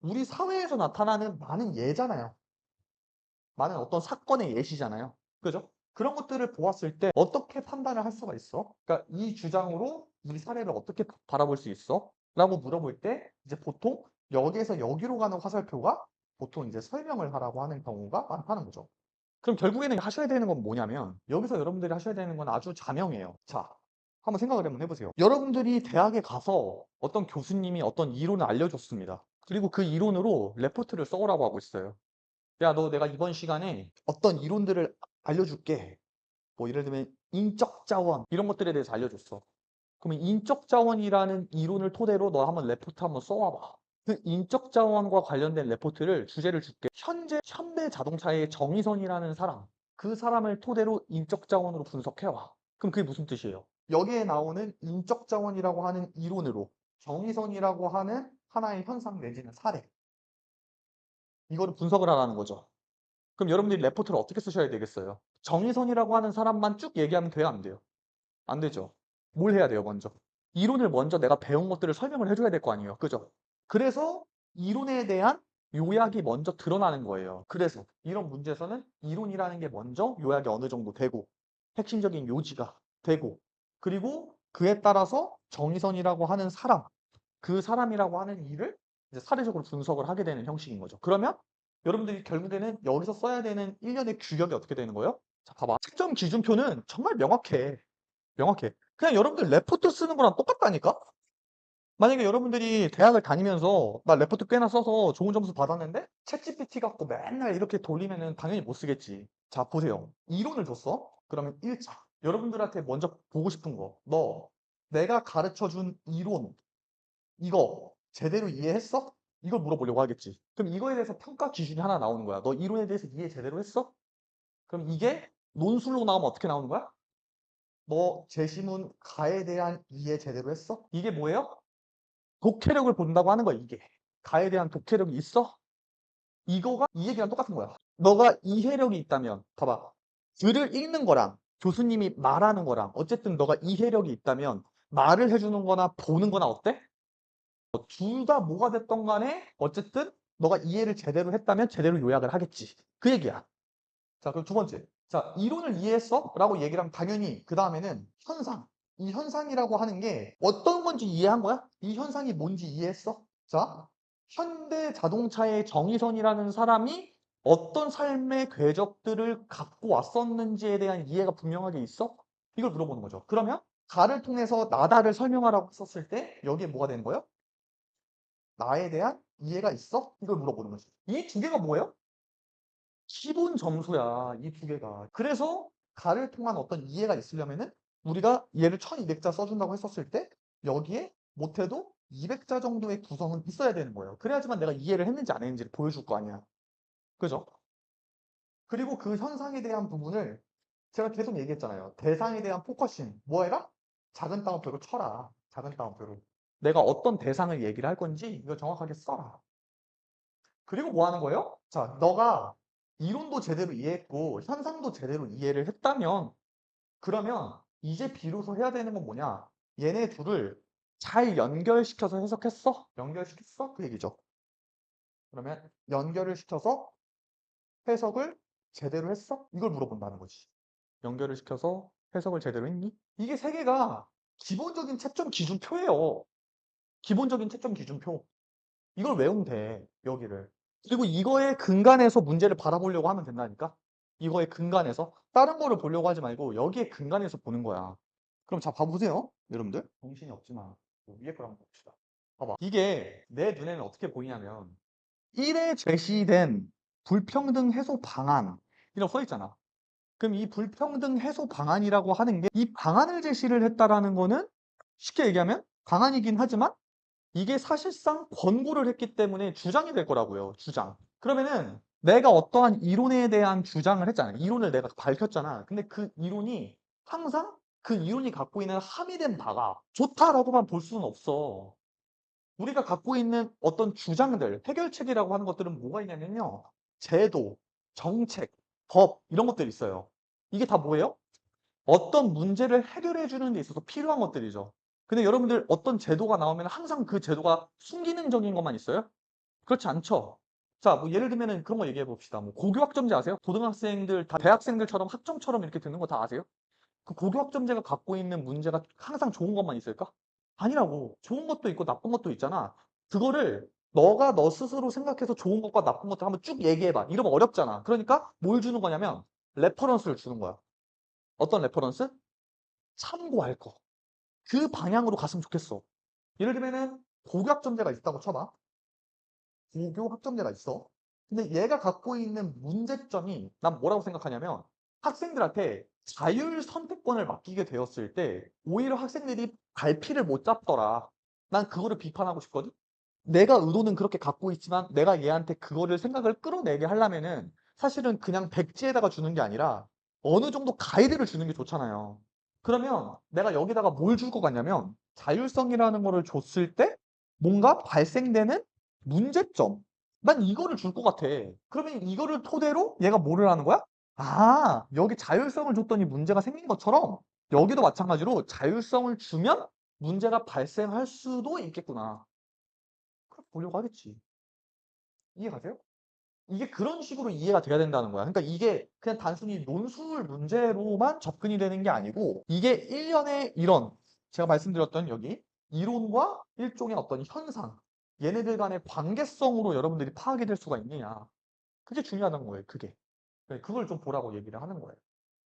우리 사회에서 나타나는 많은 예잖아요. 많은 어떤 사건의 예시잖아요. 그죠? 그런 것들을 보았을 때 어떻게 판단을 할 수가 있어? 그러니까 이 주장으로 우리 사례를 어떻게 바라볼 수 있어? 라고 물어볼 때 이제 보통 여기에서 여기로 가는 화살표가 보통 이제 설명을 하라고 하는 경우가 많다는 거죠. 그럼 결국에는 하셔야 되는 건 뭐냐면 여기서 여러분들이 하셔야 되는 건 아주 자명해요. 자, 한번 생각을 한번 해보세요. 여러분들이 대학에 가서 어떤 교수님이 어떤 이론을 알려줬습니다. 그리고 그 이론으로 레포트를 써오라고 하고 있어요. 야, 너 내가 이번 시간에 어떤 이론들을 알려줄게. 뭐 예를 들면 인적 자원 이런 것들에 대해서 알려줬어. 그러면 인적 자원이라는 이론을 토대로 너 한번 레포트 한번 써와봐. 그 인적 자원과 관련된 레포트를 주제를 줄게. 현재 현대 자동차의 정의선이라는 사람, 그 사람을 토대로 인적 자원으로 분석해와. 그럼 그게 무슨 뜻이에요? 여기에 나오는 인적 자원이라고 하는 이론으로 정의선이라고 하는 하나의 현상 내지는 사례, 이거를 분석을 하라는 거죠. 그럼 여러분들이 레포트를 어떻게 쓰셔야 되겠어요? 정의선이라고 하는 사람만 쭉 얘기하면 돼요, 안 돼요? 안 되죠. 뭘 해야 돼요, 먼저? 이론을 먼저 내가 배운 것들을 설명을 해줘야 될 거 아니에요. 그죠? 그래서 이론에 대한 요약이 먼저 드러나는 거예요. 그래서 이런 문제에서는 이론이라는 게 먼저 요약이 어느 정도 되고 핵심적인 요지가 되고 그리고 그에 따라서 정의선이라고 하는 사람, 그 사람이라고 하는 일을 이제 사례적으로 분석을 하게 되는 형식인 거죠. 그러면 여러분들이 결국에는 여기서 써야 되는 일련의 규격이 어떻게 되는 거예요? 자, 봐봐. 채점 기준표는 정말 명확해. 명확해. 그냥 여러분들 레포트 쓰는 거랑 똑같다니까? 만약에 여러분들이 대학을 다니면서 나 레포트 꽤나 써서 좋은 점수 받았는데 챗GPT 갖고 맨날 이렇게 돌리면은 당연히 못 쓰겠지. 자, 보세요. 이론을 줬어? 그러면 1차. 여러분들한테 먼저 보고 싶은 거. 너 내가 가르쳐 준 이론 이거 제대로 이해했어? 이걸 물어보려고 하겠지. 그럼 이거에 대해서 평가 기준이 하나 나오는 거야. 너 이론에 대해서 이해 제대로 했어? 그럼 이게 논술로 나오면 어떻게 나오는 거야? 너 제시문 가에 대한 이해 제대로 했어? 이게 뭐예요? 독해력을 본다고 하는 거야, 이게. 가에 대한 독해력이 있어? 이거가 이 얘기랑 똑같은 거야. 너가 이해력이 있다면, 봐봐. 글을 읽는 거랑 교수님이 말하는 거랑 어쨌든 너가 이해력이 있다면 말을 해주는 거나 보는 거나 어때? 둘 다 뭐가 됐던 간에 어쨌든 너가 이해를 제대로 했다면 제대로 요약을 하겠지. 그 얘기야. 자, 그럼 두 번째. 자, 이론을 이해했어? 라고 얘기를 하면 당연히 그 다음에는 현상. 이 현상이라고 하는 게 어떤 건지 이해한 거야? 이 현상이 뭔지 이해했어? 자, 현대 자동차의 정의선이라는 사람이 어떤 삶의 궤적들을 갖고 왔었는지에 대한 이해가 분명하게 있어? 이걸 물어보는 거죠. 그러면 가를 통해서 나다를 설명하라고 썼을 때 여기에 뭐가 되는 거예요? 나에 대한 이해가 있어? 이걸 물어보는 거지. 이 두 개가 뭐예요? 기본 점수야, 이 두 개가. 그래서 가를 통한 어떤 이해가 있으려면은 우리가 얘를 1200자 써준다고 했었을 때 여기에 못해도 200자 정도의 구성은 있어야 되는 거예요. 그래야지만 내가 이해를 했는지 안 했는지를 보여줄 거 아니야. 그죠? 그리고 그 현상에 대한 부분을 제가 계속 얘기했잖아요. 대상에 대한 포커싱. 뭐 해라? 작은 따옴표로 쳐라. 작은 따옴표로. 내가 어떤 대상을 얘기를 할 건지 이거 정확하게 써라. 그리고 뭐 하는 거예요? 자, 너가 이론도 제대로 이해했고 현상도 제대로 이해를 했다면 그러면 이제 비로소 해야 되는 건 뭐냐? 얘네 둘을 잘 연결시켜서 해석했어? 연결시켰어? 그 얘기죠. 그러면 연결을 시켜서 해석을 제대로 했어? 이걸 물어본다는 거지. 연결을 시켜서 해석을 제대로 했니? 이게 세 개가 기본적인 채점 기준표예요. 기본적인 채점 기준표. 이걸 외우면 돼, 여기를. 그리고 이거의 근간에서 문제를 바라보려고 하면 된다니까? 이거의 근간에서. 다른 거를 보려고 하지 말고 여기에 근간에서 보는 거야. 그럼 자, 봐보세요. 여러분들. 정신이 없지만 위에 걸 한번 봅시다. 봐봐. 이게 내 눈에는 어떻게 보이냐면 1에 제시된 불평등 해소 방안 이라고 써 있잖아. 그럼 이 불평등 해소 방안이라고 하는 게 이 방안을 제시를 했다라는 거는 쉽게 얘기하면 방안이긴 하지만 이게 사실상 권고를 했기 때문에 주장이 될 거라고요. 주장. 그러면은 내가 어떠한 이론에 대한 주장을 했잖아요. 이론을 내가 밝혔잖아. 근데 그 이론이 항상 그 이론이 갖고 있는 함의된 바가 좋다라고만 볼 수는 없어. 우리가 갖고 있는 어떤 주장들, 해결책이라고 하는 것들은 뭐가 있냐면요. 제도, 정책, 법 이런 것들이 있어요. 이게 다 뭐예요? 어떤 문제를 해결해 주는 데 있어서 필요한 것들이죠. 근데 여러분들 어떤 제도가 나오면 항상 그 제도가 순기능적인 것만 있어요? 그렇지 않죠. 자, 뭐 예를 들면은 그런 거 얘기해 봅시다. 뭐 고교 학점제 아세요? 고등학생들 다 대학생들처럼 학점처럼 이렇게 듣는 거 다 아세요? 그 고교 학점제가 갖고 있는 문제가 항상 좋은 것만 있을까? 아니라고. 좋은 것도 있고 나쁜 것도 있잖아. 그거를 너가 너 스스로 생각해서 좋은 것과 나쁜 것들 한번 쭉 얘기해 봐. 이러면 어렵잖아. 그러니까 뭘 주는 거냐면 레퍼런스를 주는 거야. 어떤 레퍼런스? 참고할 거. 그 방향으로 갔으면 좋겠어. 예를 들면은 고교 학점제가 있다고 쳐봐. 고교 학점제가 있어. 근데 얘가 갖고 있는 문제점이 난 뭐라고 생각하냐면 학생들한테 자율 선택권을 맡기게 되었을 때 오히려 학생들이 갈피를 못 잡더라. 난 그거를 비판하고 싶거든. 내가 의도는 그렇게 갖고 있지만 내가 얘한테 그거를 생각을 끌어내게 하려면은 사실은 그냥 백지에다가 주는 게 아니라 어느 정도 가이드를 주는 게 좋잖아요. 그러면 내가 여기다가 뭘 줄 것 같냐면 자율성이라는 거를 줬을 때 뭔가 발생되는 문제점. 난 이거를 줄 것 같아. 그러면 이거를 토대로 얘가 뭐를 하는 거야? 아, 여기 자율성을 줬더니 문제가 생긴 것처럼 여기도 마찬가지로 자율성을 주면 문제가 발생할 수도 있겠구나. 그렇게 보려고 하겠지. 이해가세요? 이게 그런 식으로 이해가 돼야 된다는 거야. 그러니까 이게 그냥 단순히 논술 문제로만 접근이 되는 게 아니고 이게 일련의 이런 제가 말씀드렸던 여기 이론과 일종의 어떤 현상 얘네들 간의 관계성으로 여러분들이 파악이 될 수가 있느냐. 그게 중요하다는 거예요. 그게. 네, 그걸 좀 보라고 얘기를 하는 거예요.